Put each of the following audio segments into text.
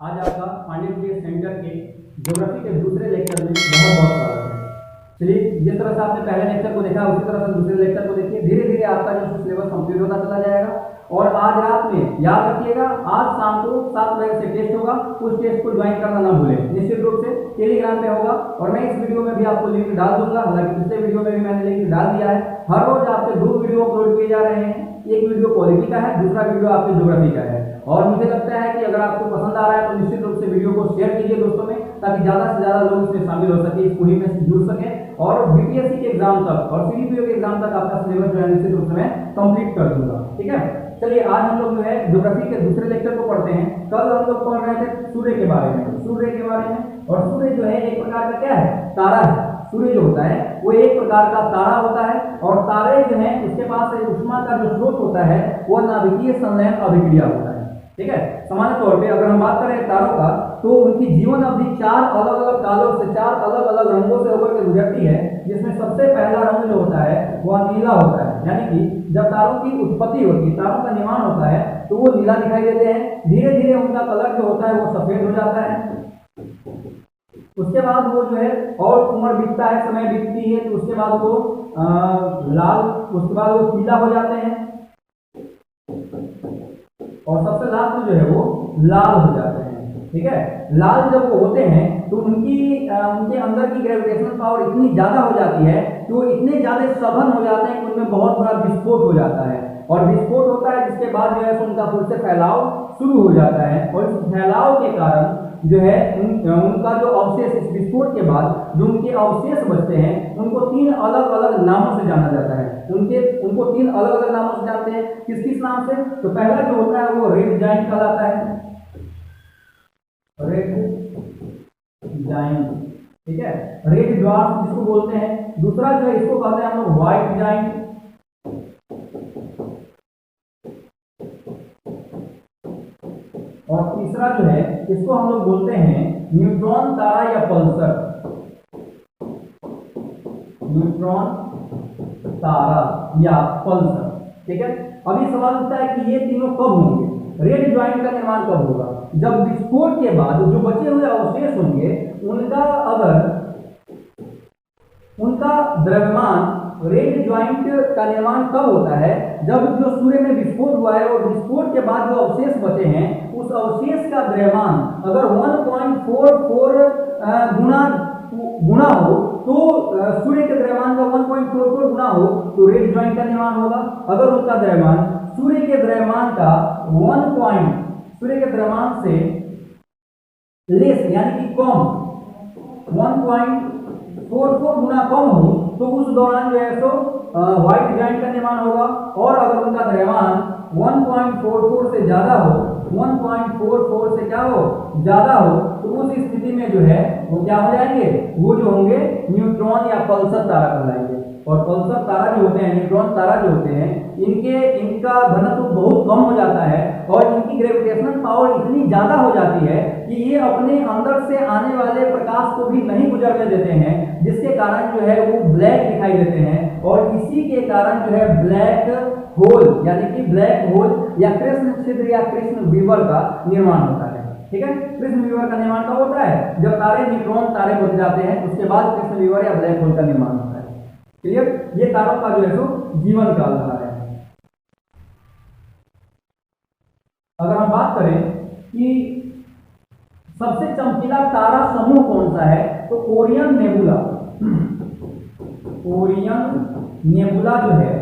आज आपका पांडित्य सेंटर के ज्योग्राफी के दूसरे लेक्चर में बहुत बहुत स्वागत है। चलिए, जिस तरह से आपने पहले लेक्चर को देखा उसी तरह से दूसरे लेक्चर को देखिए। धीरे धीरे आपका जो सिलेबस कंप्लीट होता चला जाएगा और आज रात में याद रखिएगा, आज शाम को 7 बजे से टेस्ट होगा। उस टेस्ट को ज्वाइन करना ना भूलें। निश्चित रूप से टेलीग्राम पे होगा और मैं इस वीडियो में भी आपको लिंक डाल दूंगा। हालांकि पिछले वीडियो में भी मैंने लिंक डाल दिया है। हर रोज आपके 2 वीडियो अपलोड किए जा रहे हैं। एक वीडियो पॉलिटी का है, दूसरा वीडियो आपके ज्योग्राफी का है। और मुझे लगता है कि अगर आपको पसंद आ रहा है तो निश्चित रूप से वीडियो को शेयर कीजिए दोस्तों में, ताकि ज्यादा से ज्यादा लोग इसमें शामिल हो सके, इस मुहिम में जुड़ सके और बीपीएससी के एग्जाम तक और सीडीपीओ के एग्जाम तक आपका सिलेबस जो है निश्चित रूप से मैं कंप्लीट कर दूंगा। ठीक है, चलिए आज हम लोग जो है ज्योग्राफी के दूसरे लेक्चर को पढ़ते हैं। कल हम लोग पढ़ रहे थे सूर्य के बारे में, और सूर्य जो है एक प्रकार का क्या है, तारा है। सूर्य जो होता है वो एक प्रकार का तारा होता है और तारे जो है उसके पास ऊष्मा का जो स्रोत होता है वो नाभिकीय संलयन अभिक्रिया होता है। ठीक है, सामान्य तौर पे अगर हम बात करें तारों का तो उनकी जीवन अवधि 4 अलग अलग कालों से 4 अलग अलग रंगों से होकर के गुजरती है, जिसमें सबसे पहला रंग जो होता है वह नीला होता है। यानी कि जब तारों की उत्पत्ति होती है, तारों का निर्माण होता है तो वो नीला दिखाई देते हैं। धीरे धीरे उनका कलर जो होता है वो सफेद हो जाता है। उसके बाद वो जो है और उम्र बीतता है, समय बीतती है तो उसके बाद वो लाल, उसके बाद वो पीला हो जाते हैं और सबसे लास्ट में जो है वो लाल हो जाते हैं। ठीक है, लाल जब वो होते हैं तो उनके अंदर की ग्रेविटेशनल पावर इतनी ज्यादा हो जाती है कि वो इतने ज्यादा सघन हो जाते हैं कि उनमें बहुत बड़ा विस्फोट हो जाता है। और विस्फोट होता है जिसके बाद जो है उनका फिर से फैलाव शुरू हो जाता है और इस फैलाव के कारण जो है उनका जो अवशेष, इस विस्फोट के बाद जो उनके अवशेष बचते हैं उनको 3 अलग अलग नामों से जाना जाता है। उनको 3 अलग अलग नामों से जानते हैं। किस किस नाम से? तो पहला जो होता है वो रेड जाइंट कहलाता है, रेड जाइंट। ठीक है, रेड ड्वार्फ जिसको बोलते हैं। दूसरा जो है इसको कहते हैं हम लोग व्हाइट जाइंट। और तीसरा जो है इसको हम लोग बोलते हैं न्यूट्रॉन तारा या पल्सर। न्यूट्रॉन तारा या पल्सर। ठीक है, अभी सवाल उठता है कि ये तीनों कब होंगे? रेड ज्वाइंट का निर्माण कब होगा? जब विस्फोट के बाद जो बचे हुए अवशेष होंगे उनका द्रव्यमान, रेड ज्वाइंट का निर्माण कब होता है? जब जो सूर्य में विस्फोट हुआ है और विस्फोट के बाद जो अवशेष बचे हैं उस अवशेष का द्रव्यमान अगर 1.44 गुना हो तो सूर्य के द्रव्यमान का 1.44 गुना हो तो रेड ज्वाइंट का निर्माण होगा। अगर उनका द्रव्यमान सूर्य के द्रव्यमान से लेस यानी कि कम 1.44 गुना कम हो तो उस दौरान जो है सो व्हाइट जाइंट का निर्माण होगा। और अगर उनका द्रव्यमान 1.44 से ज्यादा हो, 1.44 से क्या हो, ज्यादा हो, तो उस स्थिति में जो है वो क्या हो जाएंगे? वो जो होंगे न्यूट्रॉन या पल्सर तारा कहलाएंगे। और पल्सर तारा जो होते हैं, न्यूट्रॉन तारा जो होते हैं, इनका घनत्व बहुत कम हो जाता है और इनकी ग्रेविटेशनल पावर इतनी ज्यादा हो जाती है कि ये अपने अंदर से आने वाले प्रकाश को भी नहीं गुजरने देते हैं, जिसके कारण जो है वो ब्लैक दिखाई देते हैं। और इसी के कारण जो है ब्लैक होल यानी कि ब्लैक होल या कृष्ण छिद्र या कृष्ण वीवर का निर्माण होता है। ठीक है, कृष्ण वीवर का निर्माण कब होता है? जब तारे न्यूट्रॉन तारे बन जाते हैं उसके बाद कृष्ण वीवर या ब्लैक होल का निर्माण होता है। क्लियर? ये तारों का जो है सो जीवन काल रहा है। अगर हम बात करें कि सबसे चमकीला तारा समूह कौन सा है तो ओरियन नेबुला। ओरियन नेबुला जो है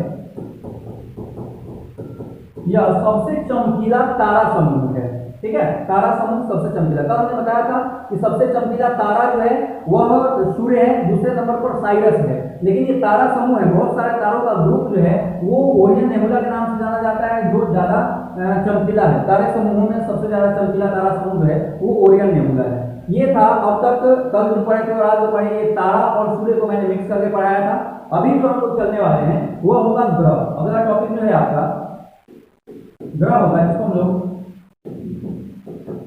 यह सबसे चमकीला तारा समूह है। ठीक है, तारा समूह सबसे चमकीला। कल हमने बताया था कि सबसे चमकीला तारा जो है वह सूर्य है, दूसरे नंबर पर साइरस है। लेकिन ये तारा समूह है, बहुत सारे तारों का ग्रुप जो है वो ओरियन नेबुला के नाम से जाना जाता है, जो ज्यादा चमकीला है। तारे समूहों में सबसे ज्यादा चमकीला तारा समूह जो है वो ओरियन नेबुला है। ये था अब तक कल जो पढ़े थे और आज जो पढ़े, ये तारा और सूर्य को मैंने मिक्स करके पढ़ाया था। अभी जो हम लोग चलने वाले हैं वो होगा ग्रह। अगला टॉपिक जो है आपका ग्रह होगा, जिसको हम लोग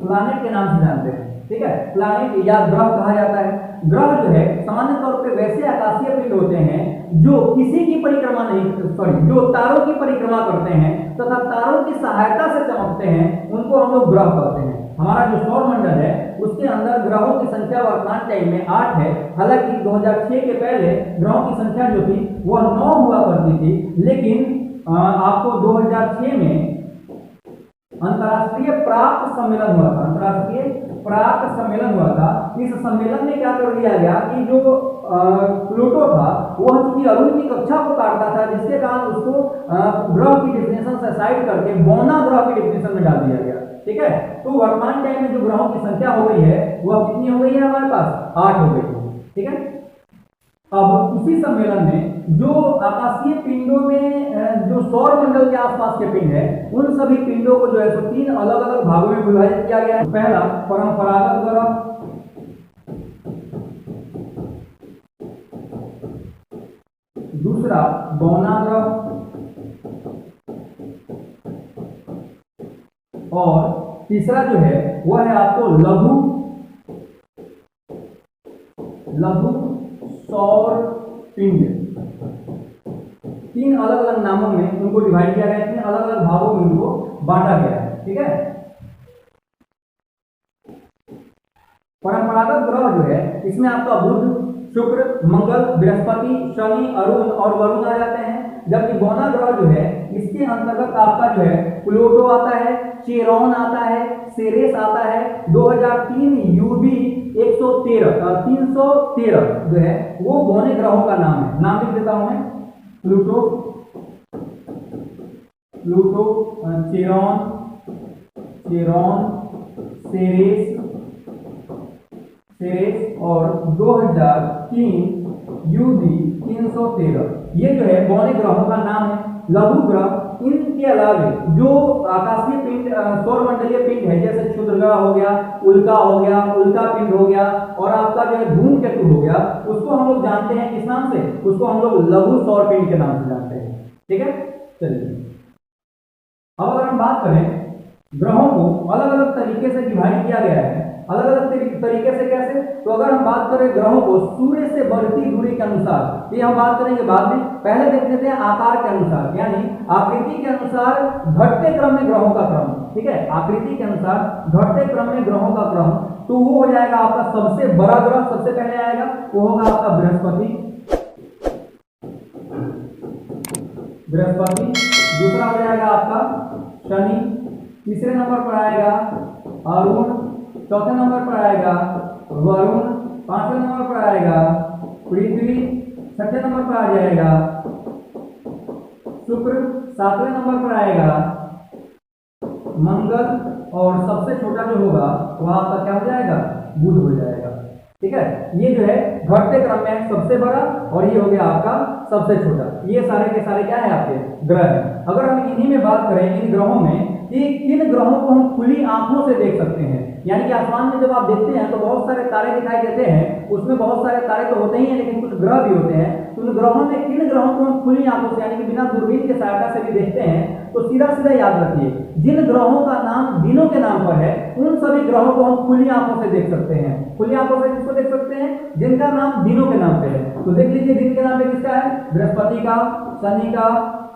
प्लैनेट के नाम से जानते हैं। ठीक है, प्लैनेट या ग्रह कहा जाता है। ग्रह जो है सामान्य तौर पे वैसे आकाशीय पिंड होते हैं जो किसी की परिक्रमा नहीं, जो तारों की परिक्रमा करते हैं तथा तारों की सहायता से चमकते हैं, उनको हम लोग ग्रह कहते हैं। हमारा जो सौर मंडल है उसके अंदर ग्रहों की संख्या वर्तमान टाइम में 8 है। हालांकि 2006 के पहले ग्रहों की संख्या जो थी वह 9 हुआ करती थी, लेकिन आपको 2006 में अंतर्राष्ट्रीय प्राक सम्मेलन हुआ था। अंतर्राष्ट्रीय प्राक सम्मेलन हुआ था। इस सम्मेलन में क्या कर दिया गया कि जो प्लूटो था वह चूंकि अरुण की कक्षा को काटता था, जिसके कारण उसको ग्रह की डेफिनेशन से साइड करके बौना ग्रह की डेफिनेशन में डाल दिया गया। ठीक है, तो वर्तमान टाइम में जो ग्रहों की संख्या हो गई है वह कितनी हो गई है? हमारे पास 8 हो गई है। ठीक है, अब उसी सम्मेलन में जो आकाशीय पिंडों में जो सौर मंडल के आसपास के पिंड है उन सभी पिंडों को जो है 3 अलग अलग भागों में विभाजित किया गया है। पहला परंपरागत ग्रह, दूसरा बौना ग्रह और तीसरा जो है वह है आपको लघु सौर पिंड। 3 अलग अलग नामों में उनको डिवाइड किया गया है, 3 अलग अलग भागों में उनको बांटा गया है। ठीक है, परंपरागत ग्रह जो है इसमें आपका बुध, शुक्र, मंगल, बृहस्पति, शनि, अरुण और वरुण आ जाते हैं। जबकि बौना ग्रह जो है इसके अंतर्गत आपका जो है प्लूटो आता है, चेरॉन आता है, सेरेस आता है। 2003 यूबी 313 जो है वो बौने ग्रहों का नाम है। नाम लिख देता हूं मैं, प्लूटो, चेरॉन, सेरेस और 2003 यूबी 313 ये जो है बौने ग्रहों का नाम है। लघु ग्रह इनके अलावे जो आकाशीय पिंड सौर मंडलीय पिंड है जैसे क्षुद्र ग्रह हो गया, उल्का हो गया, उल्का पिंड हो गया और आपका जो है धूमकेतु हो गया, उसको हम लोग जानते हैं किस नाम से? उसको हम लोग लघु सौर पिंड के नाम से जानते हैं। ठीक है, चलिए अब अगर हम बात करें ग्रहों को अलग अलग तरीके से डिवाइड किया गया है। अलग अलग तरीके से कैसे? तो अगर हम बात करें ग्रहों को सूर्य से बढ़ती दूरी के अनुसार, ये हम बात करेंगे बाद में, पहले देख लेते हैं आकार के अनुसार, यानी आकृति के अनुसार घटते क्रम में ग्रहों का क्रम। ठीक है, आकृति के अनुसार घटते क्रम में ग्रहों का क्रम, तो वो हो जाएगा आपका सबसे बड़ा ग्रह सबसे पहले आएगा, वो होगा आपका बृहस्पति। दूसरा हो जाएगा आपका शनि, तीसरे नंबर पर आएगा अरुण, चौथे नंबर पर आएगा वरुण, पांचवें नंबर पर आएगा पृथ्वी, छठे नंबर पर आ जाएगा शुक्र, सातवें नंबर पर आएगा मंगल और सबसे छोटा जो होगा वह आपका क्या हो जाएगा? बुध हो जाएगा। ठीक है, ये जो है घटते क्रम में सबसे बड़ा और ये हो गया आपका सबसे छोटा। ये सारे के सारे क्या है? आपके ग्रह हैं। अगर हम इन्हीं में बात करें इन ग्रहों में कि किन ग्रहों को हम खुली आंखों से देख सकते हैं, यानी कि आसमान में जब आप देखते हैं तो बहुत सारे तारे दिखाई देते हैं, उसमें बहुत सारे तारे तो होते ही हैं लेकिन कुछ ग्रह भी होते हैं। तो उन ग्रहों में किन ग्रहों को हम खुली आंखों से यानी कि बिना दूरबीन की सहायता से भी देखते हैं, तो सीधा सीधा याद रखिए जिन ग्रहों का नाम दिनों के नाम पर है उन सभी ग्रहों को हम खुली आंखों से देख सकते हैं। खुली आंखों से किसको देख सकते हैं? जिनका नाम दिनों के नाम पे है। तो देख लीजिए दिन के नाम पे किसका है? बृहस्पति का, शनि का,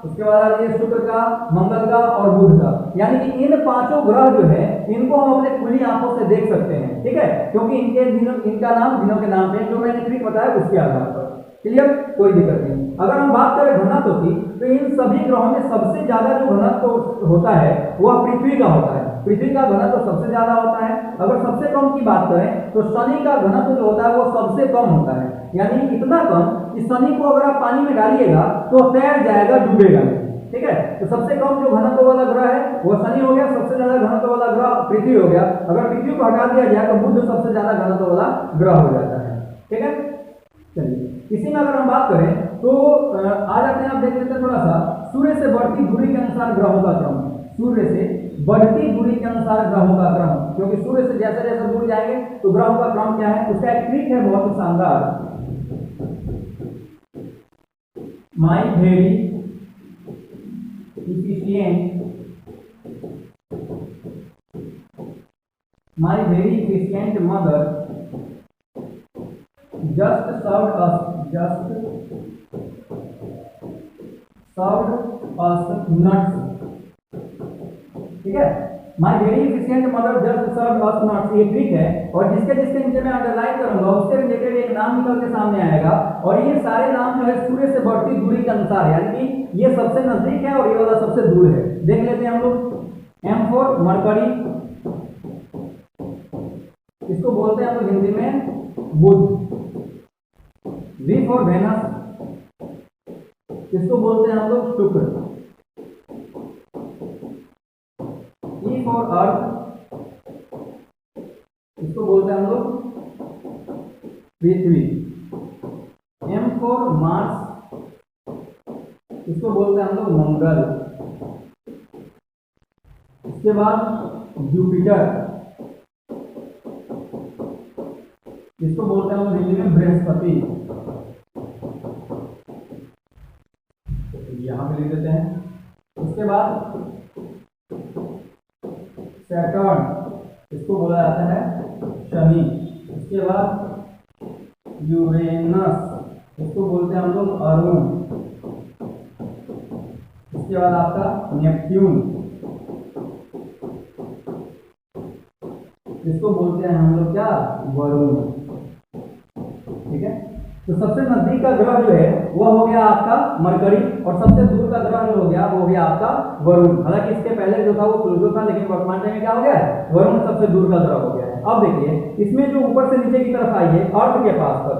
उसके बाद आ जाइए शुक्र का, मंगल का और बुध का। यानी कि इन पांचों ग्रह जो है इनको हम अपने खुली आंखों से देख सकते हैं। ठीक है, क्योंकि इनका नाम दिनों के नाम पे जो मैंने ट्रिक बताया उसके आधार पर। क्लियर, कोई दिक्कत नहीं। अगर हम बात करें घनत्व की तो इन सभी ग्रहों में सबसे ज्यादा जो घनत्व होता है वह पृथ्वी का होता है। पृथ्वी का घनत्व सबसे ज्यादा होता है। अगर सबसे कम की बात करें तो शनि का घनत्व जो होता है वो सबसे कम होता है, यानी इतना कम कि शनि को अगर आप पानी में डालिएगा तो तैर जाएगा, डूबेगा नहीं। ठीक है, तो सबसे कम जो घनत्व वाला ग्रह है वो शनि हो गया, सबसे ज्यादा घनत्व वाला ग्रह पृथ्वी हो गया। अगर पृथ्वी को हटा दिया जाए तो बुध सबसे ज्यादा घनत्व वाला ग्रह हो जाता है। ठीक है, चलिए इसी में अगर हम बात करें तो आ जाते हैं, आप देख लेते हैं थोड़ा सा सूर्य से बढ़ती दूरी के अनुसार ग्रहों का क्रम। सूर्य से बढ़ती दूरी के अनुसार ग्रहों का क्रम, क्योंकि सूर्य से जैसे जैसे दूर जाएंगे तो ग्रहों का क्रम क्या है, उसका एक ट्रिक है बहुत ही शानदार। My very efficient mother just served us nuts। ठीक है, my very efficient mother just serve us not, ये ट्रिक है। और जिसके जिसके नीचे मैं अंडरलाइन करूंगा उससे रिलेटेड एक नाम निकल के सामने आएगा, और ये सारे नाम जो है सूर्य से बढ़ती दूरी के अनुसार है, यानी कि ये सबसे नजदीक है और ये वाला सबसे दूर है। देख लेते हैं हम लोग। एम फॉर मरकरी, इसको बोलते हैं हम लोग हिंदी में बुध। वी फॉर वेनस, इसको बोलते हैं हम लोग शुक्र। ई फॉर अर्थ, इसको बोलते हैं हम लोग पृथ्वी। एम फॉर मार्स, इसको बोलते हैं हम लोग मंगल। इसके बाद जुपिटर, इसको बोलते हैं हम लोग हिंदी में बृहस्पति। यहां पे लिख देते हैं। उसके बाद सैटर्न, इसको बोला जाता है शनि। इसके बाद यूरेनस, इसको बोलते हैं हम लोग अरुण। इसके बाद आपका नेपट्यून, इसको बोलते हैं हम लोग क्या, वरुण। ठीक है, तो सबसे नजदीक का ग्रह जो है वो हो गया आपका मरकरी, और सबसे दूर का ग्रह जो हो गया वो हो गया आपका वरुण। हालांकि इसके पहले जो था वो प्लूटो था, लेकिन वर्तमान टाइम में क्या हो गया है, वरुण सबसे दूर का ग्रह हो गया है। अब देखिए इसमें जो ऊपर से नीचे की तरफ आई है अर्थ के पास तक,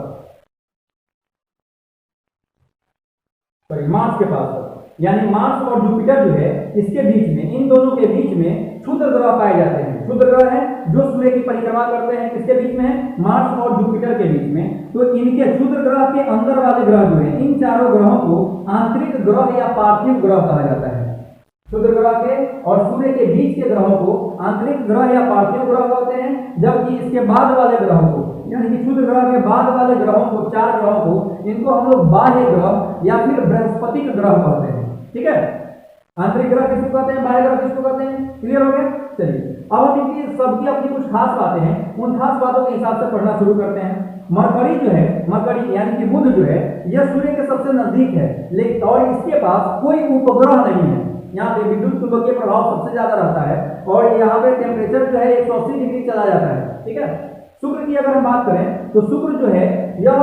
सॉरी मार्स के पास तक, यानी मार्स और जुपिटर जो है इसके बीच में, इन दोनों के बीच में क्षुद्र ग्रह पाए जाते हैं। क्षुद्र ग्रह है जो सूर्य की परिक्रमा करते हैं, किसके बीच में है, मार्स और जुपिटर के बीच में। तो इनके क्षुद्र ग्रह के अंदर वाले ग्रह जो है, इन चारों ग्रहों को आंतरिक ग्रह या पार्थिव ग्रह कहा जाता है। क्षुद्र ग्रह के और सूर्य के बीच के ग्रहों को आंतरिक ग्रह या पार्थिव ग्रह कहते हैं, जबकि इसके बाद वाले ग्रहों को, यानी कि क्षुद्र ग्रह के बाद वाले ग्रहों को, चार ग्रहों को, इनको हम लोग बाह्य ग्रह या फिर बृहस्पतिक ग्रह कहते हैं। ठीक है, आंतरिक ग्रह किसको कहते हैं, बाह्य ग्रह किसको कहते हैं, क्लियर हो गया। चलिए अब हम इनकी सबकी अपनी कुछ खास बातें हैं, उन खास बातों के हिसाब से पढ़ना शुरू करते हैं। मरकरी जो है, मरकरी यानी कि बुध जो है, यह सूर्य के सबसे नजदीक है, लेकिन और इसके पास कोई उपग्रह नहीं है। यहाँ पे विद्युत चुंबकीय प्रभाव सबसे ज्यादा रहता है, और यहाँ पे टेम्परेचर जो है 180 डिग्री चला जाता है। ठीक है, शुक्र की अगर हम बात करें तो शुक्र जो है यह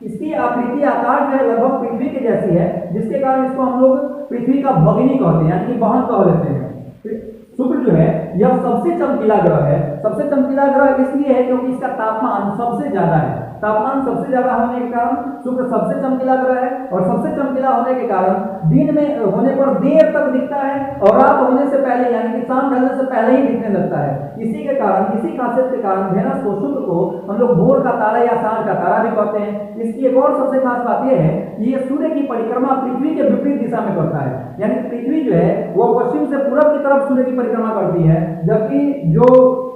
इसकी आकृति आकार जो है लगभग पृथ्वी के जैसी है, जिसके कारण इसको हम लोग पृथ्वी का भगिनी कहते हैं, यानी कि बहन कह लेते हैं। शुक्र जो है यह सबसे चमकीला ग्रह है। सबसे चमकीला ग्रह इसलिए है क्योंकि इसका तापमान सबसे ज्यादा है। तापमान सबसे ज्यादा होने के कारण शुक्र सबसे चमकीला ग्रह है, और सबसे चमकीला होने के कारण दिन में होने पर देर तक दिखता है, और रात होने से पहले यानी कि शाम ढलने से पहले ही दिखने लगता है। इसी के कारण, इसी खासियत के कारण वेनस को, शुक्र को हम लोग भोर का तारा या सांझ का तारा भी कहते हैं। इसकी एक और सबसे खास बात यह है कि ये सूर्य की परिक्रमा पृथ्वी के विपरीत दिशा में करता है, यानी पृथ्वी जो है वो पश्चिम से पूरब की तरफ सूर्य की परिक्रमा करती है, जबकि जो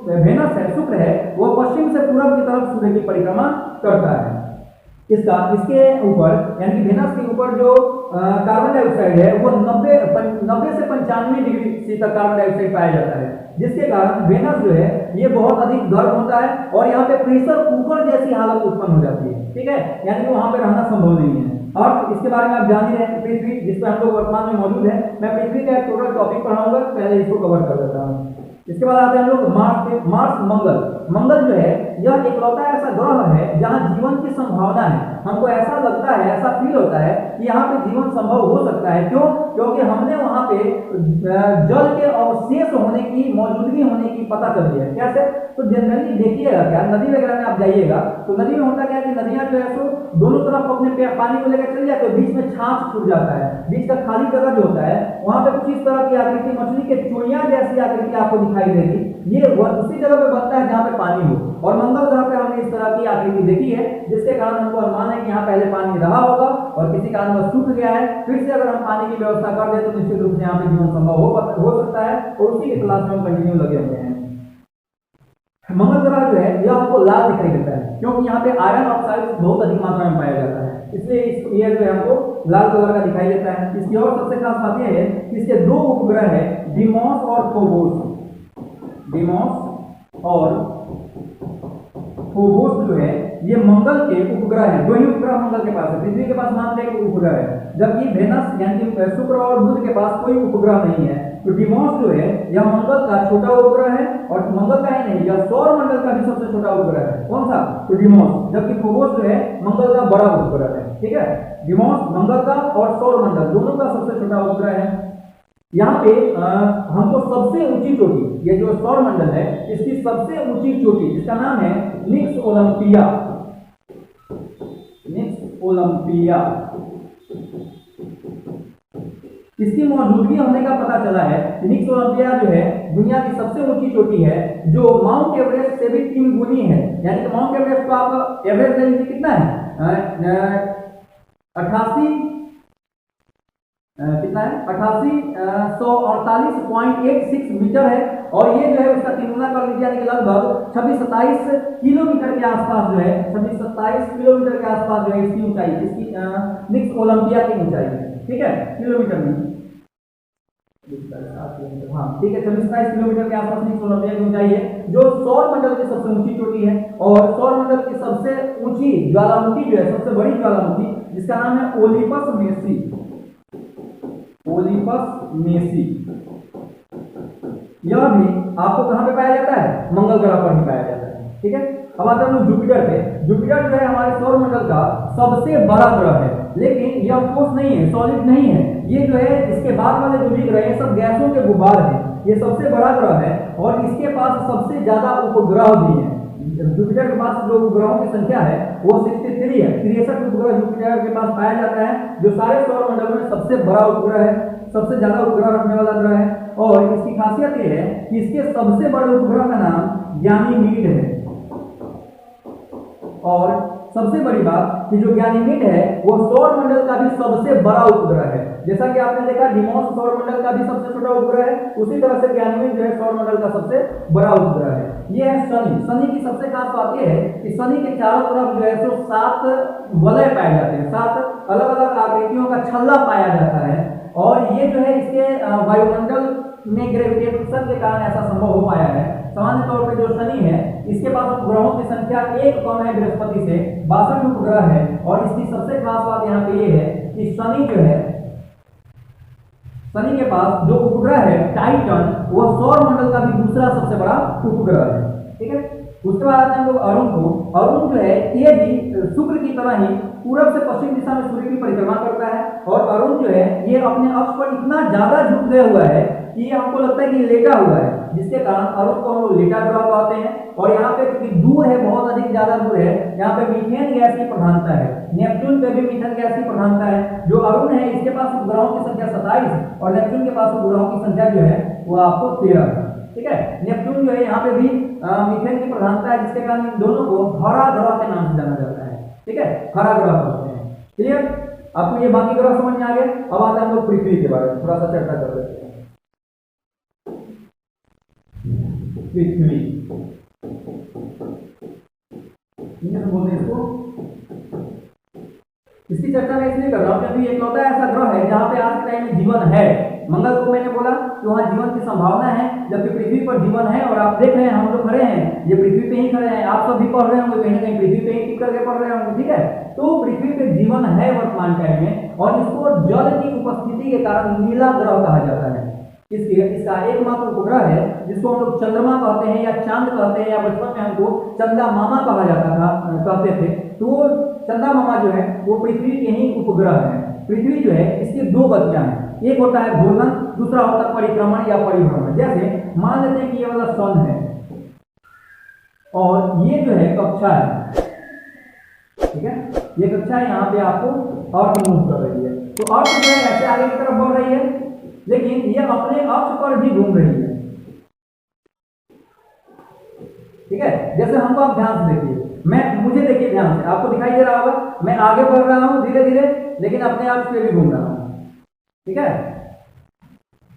वेनस है, शुक्र है, वो पश्चिम से पूरब की तरफ सूर्य की परिक्रमा करता है। इसके ऊपर यानी कि वेनस के ऊपर जो कार्बन डाइऑक्साइड है वो 90 से 95 डिग्री सी तक कार्बन डाइऑक्साइड पाया जाता है, जिसके कारण वेनस जो है ये बहुत अधिक गर्म होता है, और यहाँ पे प्रेशर कुकर जैसी हालत उत्पन्न हो जाती है। ठीक है, यानी कि वहां पे रहना संभव नहीं है। और इसके बारे में आप जान ही रहे हैं, पृथ्वी जिस पर हम लोग वर्तमान में मौजूद है, मैं पृथ्वी का एक टोटल टॉपिक पढ़ाऊंगा, पहले इसको कवर कर देता हूँ। इसके बाद आते हैं हम लोग मार्स पे। मार्स मंगल, मंगल जो है यह इकलौता ऐसा ग्रह है जहां जीवन की संभावना है। हमको ऐसा लगता है, ऐसा फील होता है कि यहाँ पे जीवन संभव हो सकता है। क्यों? क्योंकि हमने वहां पे जल के अवशेष होने की, मौजूदगी होने की पता कर लिया है। कैसे? तो जनरली देखिएगा क्या, नदी वगैरह में आप जाइएगा तो नदी में होता क्या है कि नदियां जो है सो दोनों तरफ अपने पानी को लेकर चल जाते हैं, बीच में छाछ छूट जाता है, बीच का खाली जगह जो होता है वहां पे कुछ इस तरह की आकृति, मछली के चुड़िया जैसी आकृति आपको दिखाई देगी। ये उसी जगह पे बनता है जहाँ पे पानी हो, और मंगल ग्रह पे हमने इस तरह की आकृति देखी है, जिसके कारण हमको अनुमान है कि यहाँ पहले पानी रहा होगा और किसी कारण वह सूख गया है। फिर से अगर हम पानी की व्यवस्था कर दें तो निश्चित रूप से यहाँ पे जीवन संभव हो सकता है, और उसी के क्लास में हम कंटिन्यू लगे हुए हैं। मंगल ग्रह जो है यह हमको लाल दिखाई देता है, क्योंकि यहाँ पे आयरन ऑक्साइड बहुत अधिक मात्रा में पाया जाता है, इसलिए ये जो है हमको लाल कलर का दिखाई देता है। इसकी और सबसे खास बात यह है कि इसके दो उपग्रह है, डिमोस और फोबोस। डिमोस और फोबोस जो है ये मंगल के उपग्रह हैं। दो ही उपग्रह मंगल के पास है, पृथ्वी के पास मात्र एक उपग्रह है, जबकि वेनस यानी कि शुक्र और बुध के पास कोई उपग्रह नहीं है। तो डिमोस जो है यह मंगल का छोटा उपग्रह है, और मंगल का ही नहीं, यह सौर मंडल का भी सबसे छोटा उपग्रह है। कौन सा? तो डिमोस। जबकि फोबोस जो है मंगल का बड़ा उपग्रह है। ठीक है, डिमोस मंगल का और सौर मंडल दोनों का सबसे छोटा उपग्रह है। यहाँ पे हमको सबसे ऊंची चोटी, ये जो सौर मंडल है इसकी सबसे ऊंची चोटी, इसका नाम है निक्स ओलंपिया। निक्स ओलंपिया, इसकी मौजूदगी होने का पता चला है। निक्स ओलंपिया जो है दुनिया की सबसे ऊंची चोटी है, जो माउंट एवरेस्ट से भी 3 गुनी है। यानी कि माउंट एवरेस्ट को आप एवरेस्ट ले लीजिए, कितना है? 88,148.86 मीटर है, और ये जो है उसका तिगुना कर लीजिए, यानी कि लगभग 26-27 किलोमीटर के आसपास जो है, 26-27 किलोमीटर के आसपास जो है इसकी ऊंचाई, इसकी निक्स ओलंपिया की ऊंचाई है। ठीक है, किलोमीटर में, हाँ ठीक है, 26-27 किलोमीटर के आसपास निक्स ओलंपिया की ऊंचाई है, जो सौर मंडल की सबसे ऊंची चोटी है। और सौर मंडल की सबसे ऊंची ज्वालामुखी जो है, सबसे बड़ी ज्वालामुखी, जिसका नाम है ओलिपस मेसी। ओलिपस मेसी, यह भी आपको कहां पे पाया जाता है? मंगल ग्रह पर ही पाया जाता है। ठीक है, अब आते हैं जुपिटर पे। जुपिटर जो है हमारे सौर मंडल का सबसे बड़ा ग्रह है, लेकिन यह ठोस नहीं है, सॉलिड नहीं है। ये जो है इसके बाद वाले जो भी ग्रह हैं सब गैसों के गुब्बार हैं। ये सबसे बड़ा ग्रह है और इसके पास सबसे ज्यादा उपग्रह भी है। जुपिटर के पास जो उपग्रहों की संख्या है वो 63 है। 63 उपग्रह जुपिटर के पास पाया जाता है, जो सारे सौर मंडल में सबसे बड़ा उपग्रह है, सबसे ज्यादा उपग्रह रखने वाला ग्रह है। और इसकी खासियत यह है कि इसके सबसे बड़े उपग्रह का नाम गैनीमीड है। और सबसे बड़ी बात कि जो गैनीमीड है वो सौर मंडल का भी सबसे बड़ा उपग्रह है। जैसा कि आपने देखा डिमोस सौर मंडल का भी सबसे छोटा उपग्रह है, उसी तरह से गैनीमीड जो है सौर मंडल का सबसे बड़ा उपग्रह है। ये है शनि। शनि की सबसे खास बात यह है कि शनि के चारों तरफ जो है सो 7 वलय पाए जाते हैं, 7 अलग अलग आकृतियों का छल्ला पाया जाता है। और ये जो है इसके वायुमंडल में ग्रेविटेशन के कारण ऐसा संभव हो पाया है। सामान्य तौर पर जो शनि है इसके पास उपग्रहों की संख्या 1 कम है बृहस्पति से, 62 उपग्रह है। और इसकी सबसे खास बात यहाँ पे ये है कि शनि जो है, शनि के पास जो उपग्रह है टाइटन, वो सौर मंडल का भी दूसरा सबसे बड़ा उपग्रह है। ठीक है, उसके बाद आते हैं हम लोग अरुण को। अरुण जो है ये भी शुक्र की तरह ही पूरब से पश्चिम दिशा में सूर्य की परिक्रमा करता है। और अरुण जो है ये अपने अक्ष पर इतना ज्यादा झुक गया हुआ है कि ये हमको लगता है कि ये लेटा हुआ है, जिसके कारण अरुण को हम लोग लेटा ग्रह कहते हैं। और यहाँ पे क्योंकि दूर है, बहुत अधिक ज्यादा दूर है, यहाँ पे मीथेन गैस की प्रधानता है। नेपच्यून पे भी मीथेन गैस की प्रधानता है। जो अरुण है इसके पास उपग्रहों की संख्या 27 और नेपच्यून के पास उपग्रहों की संख्या जो है वो आपको 13 है। ठीक है, नेपच्यून जो है यहाँ पे भी मीथेन की प्रधानता है, जिसके कारण इन दोनों को हरा ग्रह के नाम से जाना जाता है। ठीक है, हरा ग्रह कहते हैं। क्लियर? आपको ये बाकी ग्रह समझ में आ गया। अब आते हैं हम लोग पृथ्वी के बारे में थोड़ा सा चर्चा कर लेते हैं। पृथ्वी बोलते हैं इसको। इसकी चर्चा मैं इसलिए कर रहा हूं क्योंकि इकलौता ऐसा ग्रह है जहां पे आज के टाइम में जीवन है। मंगल को मैंने बोला कि वहां जीवन की संभावना है, जबकि पृथ्वी पर जीवन है। और आप देख रहे हैं हम लोग खड़े हैं, ये पृथ्वी पे ही खड़े हैं। आप सब भी पढ़ रहे होंगे, कहीं ना कहीं पृथ्वी पे ही टिक करके पढ़ रहे होंगे। ठीक है, तो पृथ्वी पे जीवन है वर्तमान टाइम में, और इसको जल की उपस्थिति के कारण नीला ग्रह कहा जाता है। इसका एकमात्र उपग्रह है जिसको हम लोग चंद्रमा कहते हैं या चांद कहते हैं, या बचपन में हमको चंदा मामा कहा जाता था, कहते थे। तो चंदा मामा जो है वो पृथ्वी के ही उपग्रह है। पृथ्वी जो है इसकी 2 गतियां हैं, एक होता है घूर्णन, दूसरा होता है परिक्रमण या परिभ्रमण। जैसे मान लेते हैं कि ये वाला सन है और ये जो है कक्षा है। ठीक है, ये कक्षा यहाँ पे आपको अर्थ मूव कर रही है, तो अर्थ जो है ऐसे आगे की तरफ बढ़ रही है, लेकिन ये अपने अक्ष पर भी घूम रही है। ठीक है, जैसे हमको आप ध्यान से देखिए, मुझे देखिए ध्यान से, आपको दिखाई दे रहा होगा मैं आगे बढ़ रहा हूं धीरे धीरे, लेकिन अपने अक्ष पे भी घूम रहा हूं। ठीक है,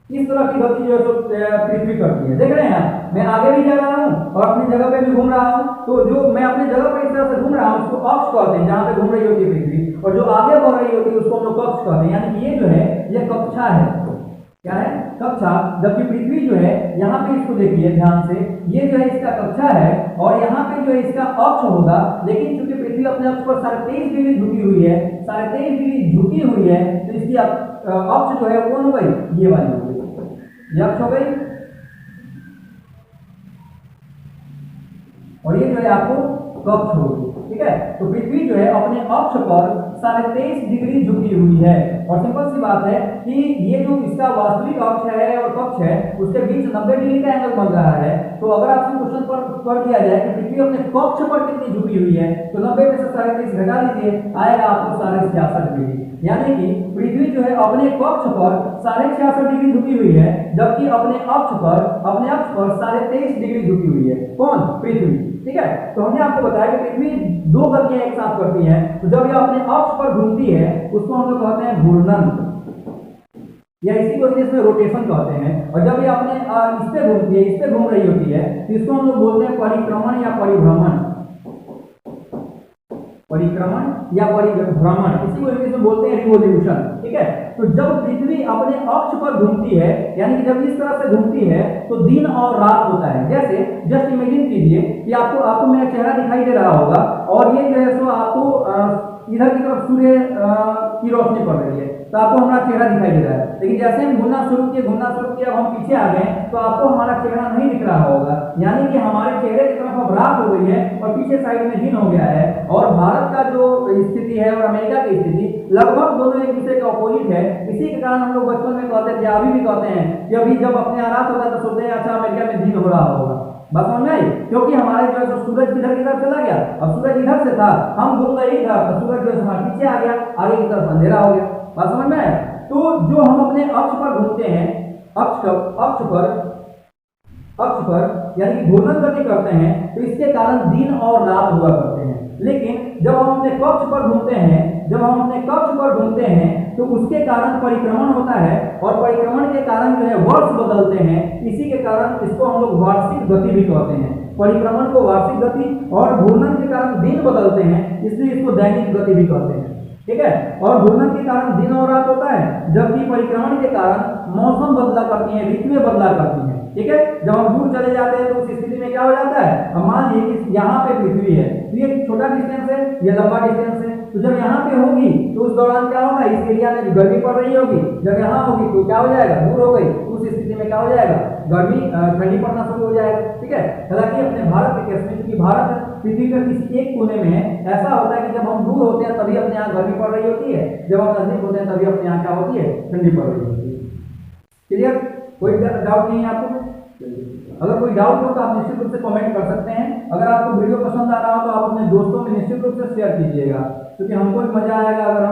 इस तरह की गति जो है पृथ्वी करती है। देख रहे हैं, मैं आगे भी जा रहा हूं और अपनी जगह पे भी घूम रहा हूं। तो जो मैं अपनी जगह पर इस तरह से घूम रहा हूं उसको अक्ष कहते हैं, जहां पे घूम रही होती है पृथ्वी, और जो आगे बढ़ रही होती है उसको हम लोग कक्ष कहते हैं। यानी कि ये जो है ये कक्षा है। क्या है? कक्षा। जबकि पृथ्वी जो है यहाँ पे, इसको देखिए ध्यान से, ये जो है इसका कक्षा है और यहाँ पे जो है इसका अक्ष होगा। लेकिन चूंकि पृथ्वी अपने अक्ष पर 23.5 डिग्री झुकी हुई है, 23.5 डिग्री झुकी हुई है, तो इसकी अक्ष जो है कौन हो गई? ये वाली हो गई। ये अक्ष हो गई, और ये जो है आपको कक्ष होगी। ठीक है, तो पृथ्वी जो है अपने अक्ष पर 23.5 डिग्री झुकी हुई है, और सिंपल सी बात है कि ये जो इसका वास्तविक अक्ष है और कक्ष है उसके बीच 90 डिग्री का एंगल बन रहा है। तो अगर आपसे क्वेश्चन पर दिया जाए कि पृथ्वी अपने कक्ष पर कितनी झुकी हुई है, तो 90 में से 23.5 घटा दीजिए, आएगा आपको 66.5 डिग्री। यानी कि पृथ्वी जो है अपने कक्ष पर 66.5 डिग्री झुकी हुई है, जबकि अपने अक्ष पर 23.5 डिग्री झुकी हुई है। कौन? पृथ्वी। ठीक है, तो हमने आपको बताया कि पृथ्वी दो गतियां एक साथ करती है। तो जब यह अपने अक्ष पर घूमती है उसको हम लोग कहते हैं घूर्णन, या इसी को इंग्लिश में रोटेशन कहते हैं। और जब ये अपने इस पे घूमती है, इस पे घूम रही होती है, तो इसको हम लोग बोलते हैं परिक्रमण या परिभ्रमण। परिक्रमण या परिभ्रमण, इसी को इंग्लिश में बोलते हैं रिवोल्यूशन। ठीक है, तो जब पृथ्वी अपने अक्ष पर घूमती है, यानी कि जब इस तरह से घूमती है, तो दिन और रात होता है। जैसे जस्ट इमेजिन कीजिए कि आपको मेरा चेहरा दिखाई दे रहा होगा, और ये जो है सो आपको इधर की तरफ सूर्य की रोशनी पड़ रही है, तो आपको हमारा चेहरा दिखाई दे रहा है। लेकिन जैसे हम घूमना शुरू किए, अब हम पीछे आ गए, तो आपको हमारा चेहरा नहीं दिख रहा होगा। यानी कि हमारे चेहरे की तरफ अब रात हो गई है और पीछे साइड में दिन हो गया है। और भारत का जो स्थिति है और अमेरिका की स्थिति लगभग दोनों एक दूसरे के अपोजिट है। इसी के कारण हम लोग बचपन में कहते थे, अभी भी कहते हैं कि अभी जब अपने यहाँ रात होता है तो सोचते हैं अच्छा अमेरिका में दिन हो रहा होगा। बात समझ में आई? क्योंकि हमारे जो है सूरज किधर की तरफ चला गया, अब सूरज इधर से था, हम घूम रहे इधर, तो सूरज जो है हमारे पीछे आ गया, आगे की तरफ अंधेरा हो गया। बात समझ में आया? तो जो हम अपने अक्ष पर घूमते हैं, अक्ष पर यानी कि घूर्णन गति करते हैं, तो इसके कारण दिन और रात हुआ करते हैं। लेकिन जब हम अपने कक्ष पर घूमते हैं, तो उसके कारण परिक्रमण होता है, और परिक्रमण के कारण जो है वर्ष बदलते हैं। इसी के कारण इसको हम लोग वार्षिक गति भी कहते हैं। परिक्रमण को वार्षिक गति, और घूर्णन के कारण दिन बदलते हैं, इसलिए इसको दैनिक गति भी कहते हैं। ठीक है, और घूर्णन के कारण दिन और रात होता है, जबकि परिक्रमण के कारण मौसम बदला करती है, ऋतुएं बदला करती हैं। ठीक है, जब हम दूर चले जाते हैं तो उस स्थिति में क्या हो जाता है, अब मान लीजिए कि यहाँ पे पृथ्वी है, तो ये छोटा डिस्टेंस है, ये लंबा डिस्टेंस है, तो जब यहाँ पे होगी तो उस दौरान क्या होगा, इस एरिया में जो गर्मी पड़ रही होगी, जब यहाँ होगी तो क्या हो जाएगा, दूर हो गई, उस स्थिति में क्या हो जाएगा, गर्मी ठंडी पड़ना शुरू हो जाएगा। ठीक है, हालांकि अपने भारत के केस में, क्योंकि भारत पृथ्वी के किसी एक कोने में है, ऐसा होता है कि जब हम दूर होते हैं तभी अपने यहाँ गर्मी पड़ रही होती है, जब हम नजदीक होते हैं तभी अपने यहाँ क्या होती है, ठंडी पड़ रही होती है। क्लियर? कोई डाउट नहीं है आपको? अगर कोई डाउट हो तो आप निश्चित रूप से कमेंट कर सकते हैं। अगर आपको वीडियो पसंद आ रहा हो तो आप अपने दोस्तों में निश्चित रूप से शेयर कीजिएगा, क्योंकि हमको भी मजा आएगा। अगर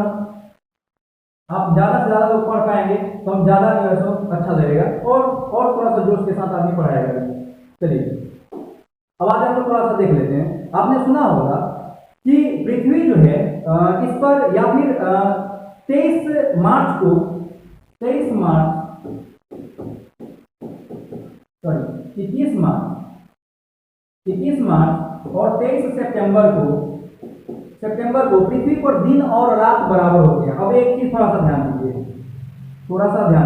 आप ज़्यादा से ज़्यादा लोग पढ़ पाएंगे तो हम ज़्यादा जो है सो अच्छा लगेगा, और थोड़ा सा जोश के साथ आदमी पढ़ाएगा। चलिए अब आज हम लोग थोड़ा सा देख लेते हैं। आपने सुना होगा कि पृथ्वी जो है इस पर, या फिर 23 मार्च को 21 मार्च और 23 सितंबर को पृथ्वी पर दिन और रात बराबर हो गया। अब एक चीज थोड़ा सा ध्यान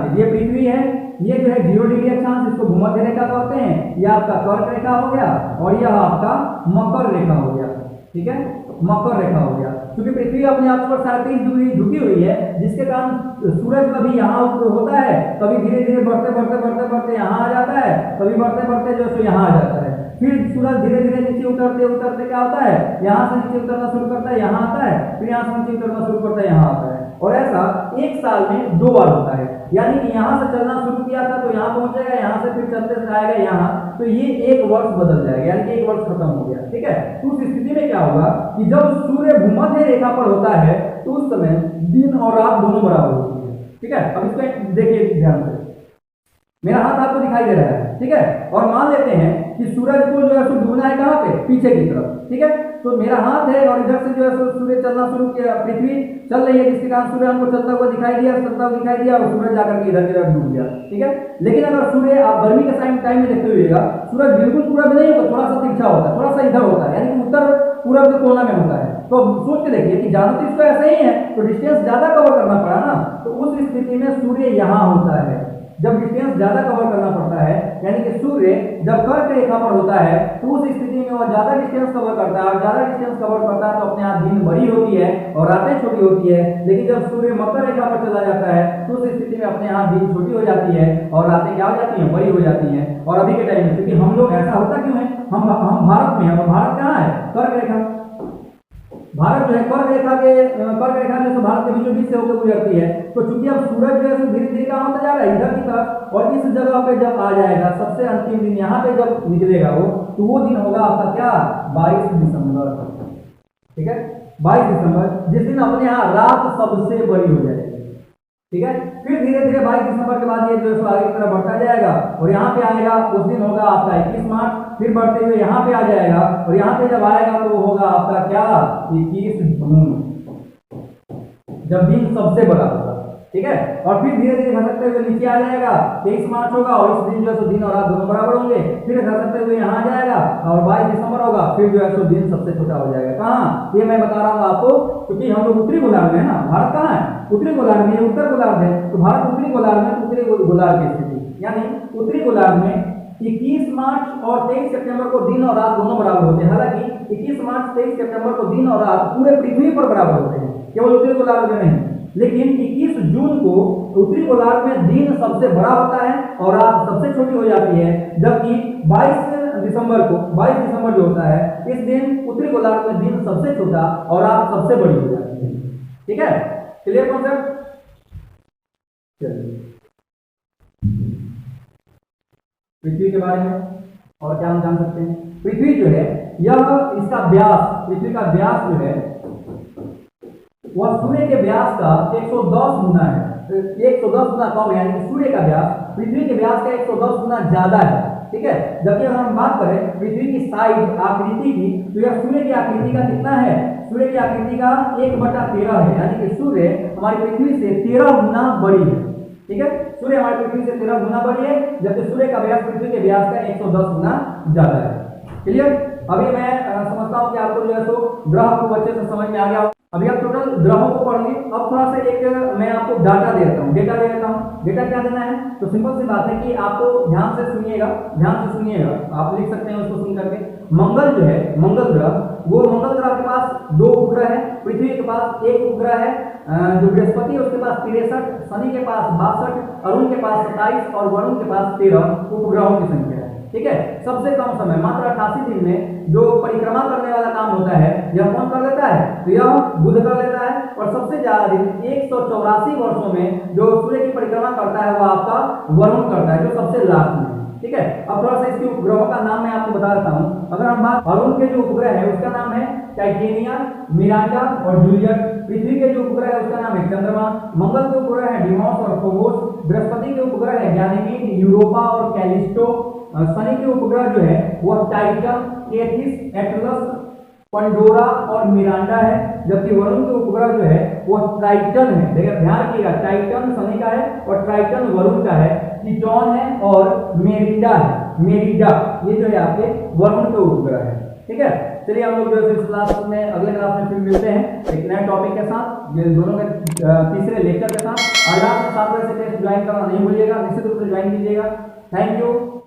दीजिए, पृथ्वी है, ये जो है 0 डिग्री अक्षांश, इसको भूमध्य रेखा कहते हैं, ये आपका कर्क रेखा हो गया, और यह आपका मकर रेखा हो गया। ठीक है, मकर रेखा हो गया, क्योंकि पृथ्वी अपने अक्ष पर 37 डिग्री झुकी हुई है, जिसके कारण सूरज कभी यहाँ होता है, कभी धीरे धीरे बढ़ते यहाँ आ जाता है, कभी बढ़ते जो है यहाँ आ जाता है, फिर सूरज धीरे धीरे नीचे उतरते क्या होता है, यहाँ से नीचे उतरना शुरू करता है, यहाँ आता है, फिर यहाँ से नीचे उतरना शुरू करता है, यहाँ आता है। और ऐसा एक साल में 2 बार होता है। यानी कि यहाँ से चलना शुरू किया था तो यहाँ पहुंचेगा, यहाँ से फिर चलते आएगा यहाँ, तो ये 1 वर्ष बदल जाएगा, यानी कि 1 वर्ष खत्म हो गया। ठीक है, तो उस स्थिति में क्या होगा कि जब सूर्य भूमध्य रेखा पर होता है तो उस समय दिन और रात दोनों बराबर होती है। ठीक है, अब इसको देखिए ध्यान से, मेरा हाथ आपको दिखाई दे रहा है। ठीक है, और मान लेते हैं कि सूरज को जो है सो डूबना है कहाँ पे, पीछे की तरफ। ठीक है, तो मेरा हाथ है और इधर से जो है सो सूर्य चलना शुरू किया, पृथ्वी चल रही है, जिसके कारण सूर्य हमको चलता हुआ दिखाई दिया और सूरज जाकर के इधर की तरफ डूब गया। ठीक है, लेकिन अगर सूर्य आप गर्मी के टाइम में देखते हुएगा, सूरज बिल्कुल पूरब नहीं होगा, थोड़ा सा तिरछा होता है, थोड़ा सा इधर होता है, यानी कि उत्तर पूरब के कोना में होता है। तो सोच के देखिए कि जाना तो इसको ऐसा ही है, तो डिस्टेंस ज्यादा कवर करना पड़ा ना, तो उस स्थिति में सूर्य यहाँ होता है, जब डिस्टेंस ज्यादा कवर करना पड़ता है, यानी कि सूर्य जब कर्क रेखा पर होता है तो उस स्थिति में वह ज्यादा डिस्टेंस कवर करता है, और ज्यादा डिस्टेंस कवर करता है तो अपने आप दिन बड़ी होती है और रातें छोटी होती है। लेकिन जब सूर्य मकर रेखा पर चला जाता है तो उस स्थिति में अपने आप दिन छोटी हो जाती है और रातें क्या हो जाती हैं, बड़ी हो जाती हैं। और अभी के टाइम में क्योंकि हम लोग, ऐसा होता क्यों है, हम भारत में हैं, भारत कहाँ है, कर्क रेखा। भारत जो है कर्क रेखा जो है भारत के बीचों बीच से होकर गुजरती है। तो चूंकि अब सूरज जो है धीरे धीरे कहाँ होता जा रहा है, इधर की तरफ, और इस जगह पे जब आ जाएगा सबसे अंतिम दिन यहाँ पे जब निकलेगा वो, तो वो दिन होगा आपका क्या, 22 दिसंबर। ठीक है, 22 दिसंबर, जिस दिन अपने यहाँ रात सबसे बड़ी हो जाएगी। ठीक है, फिर धीरे धीरे 22 दिसंबर के बाद ये जो है आगे की तरफ बढ़ता जाएगा और यहाँ पे आएगा, उस दिन होगा आपका 21 मार्च। फिर बढ़ते हुए यहाँ पे आ जाएगा और यहाँ पे जब आएगा तो होगा आपका क्या, 21 जून, जब दिन सबसे बड़ा होगा। ठीक है, और फिर धीरे धीरे घसकते हुए नीचे आ जाएगा, 23 मार्च होगा और इस दिन जो है दिन और रात दोनों बराबर होंगे। फिर घसकते हुए यहाँ आ जाएगा और 22 दिसंबर होगा, फिर जो है दिन सबसे छोटा हो जाएगा। कहाँ, ये मैं बता रहा हूँ आपको, क्योंकि हम लोग उत्तरी गोलार्ध में है ना, भारत कहाँ है, उत्तरी गोलार्ध में, उत्तर गोलार्ध है, तो भारत उत्तरी गोलार्ध में, उत्तरी गोलार्ध की स्थिति, यानी उत्तरी गोलार्ध में 21 मार्च और 23 सितंबर को दिन और रात दोनों बराबर होते हैं। हालांकि 21 मार्च 23 सितंबर को दिन और रात पूरे पृथ्वी पर बराबर होते हैं, केवल उत्तरी गोलार्ध में नहीं। लेकिन 21 जून को उत्तरी गोलार्ध में दिन सबसे बड़ा होता है और रात सबसे छोटी हो जाती है, जबकि 22 दिसंबर जो होता है, इस दिन उत्तरी गोलार्ध में दिन सबसे छोटा और रात सबसे बड़ी हो जाती है। ठीक है, क्लियर कॉन्सेप्ट। चलिए पृथ्वी के बारे में और क्या हम जान सकते हैं। पृथ्वी जो है यह, इसका व्यास, पृथ्वी का व्यास जो है वह सूर्य के व्यास का 110 गुना है, 110 गुना कम है, यानी सूर्य का व्यास पृथ्वी के व्यास का 110 गुना ज्यादा है। ठीक है, जबकि अगर हम बात करें पृथ्वी की साइज, आकृति की, तो यह सूर्य की आकृति का कितना है, सूर्य की आकृति का 1/13 है, यानी कि सूर्य हमारी पृथ्वी से 13 गुना बड़ी है। ठीक है, सूर्य हमारी पृथ्वी से 13 गुना बड़ी है, जबकि सूर्य का व्यास पृथ्वी के व्यास का 110 गुना ज्यादा है। क्लियर। अभी मैं समझता हूँ कि आपको जो है सो ग्रह को अच्छे से समझ में आ गया। अभी आप टोटल ग्रहों को पढ़ेंगे। अब थोड़ा सा एक मैं आपको डाटा दे देता हूँ, डेटा दे देता हूँ। डेटा क्या देना है, तो सिंपल सी बात है कि आपको ध्यान से सुनिएगा, आप लिख सकते हैं उसको सुन करके। मंगल जो है, मंगल ग्रह, वो मंगल ग्रह के पास 2 उपग्रह है, पृथ्वी के पास 1 उपग्रह है, जो बृहस्पति है उसके पास 63, शनि के पास 62, अरुण के पास 27 और वरुण के पास 13 उपग्रहों की संख्या है। ठीक है, सबसे कम समय मात्र 88 दिन में जो परिक्रमा करने वाला काम होता है यह कौन कर लेता है, तो यह बुध कर लेता है। और सबसे ज्यादा दिन 184 वर्षों में जो सूर्य की परिक्रमा करता है वह आपका वरुण करता है, जो सबसे लास्ट में। ठीक है, अब थोड़ा सा इसके उपग्रहों का नाम मैं आपको बता देता हूँ। अगर हम बात अरुण के जो उपग्रह है उसका नाम है टाइटेनिया, मिरांडा और जूलियट। पृथ्वी के जो उपग्रह है उसका नाम है चंद्रमा। मंगल के उपग्रह है डिमोस और फोबोस। बृहस्पति के उपग्रह है गैनीमीड, यूरोपा और कैलिस्टो। शनि के उपग्रह जो है वह टाइटन, केथिस, एटलस, पंडोरा और मिरांडा है। जबकि वरुण के उपग्रह जो है वह ट्राइटन है। देखिए ध्यान रखिएगा, टाइटन शनि का है और ट्राइटन वरुण का है, टिटॉन है और मेरिडा है, मेरिडा ये जो है आपके वरुण के उपग्रह है। ठीक है, चलिए हम लोग जो है इस क्लास में, अगले क्लास में फिर मिलते हैं एक नए टॉपिक के साथ, ये दोनों के तीसरे लेक्चर के साथ। आज रात में 7 बजे से टेस्ट ज्वाइन करना नहीं भूलिएगा, निश्चित रूप से ज्वाइन कीजिएगा। Thank you.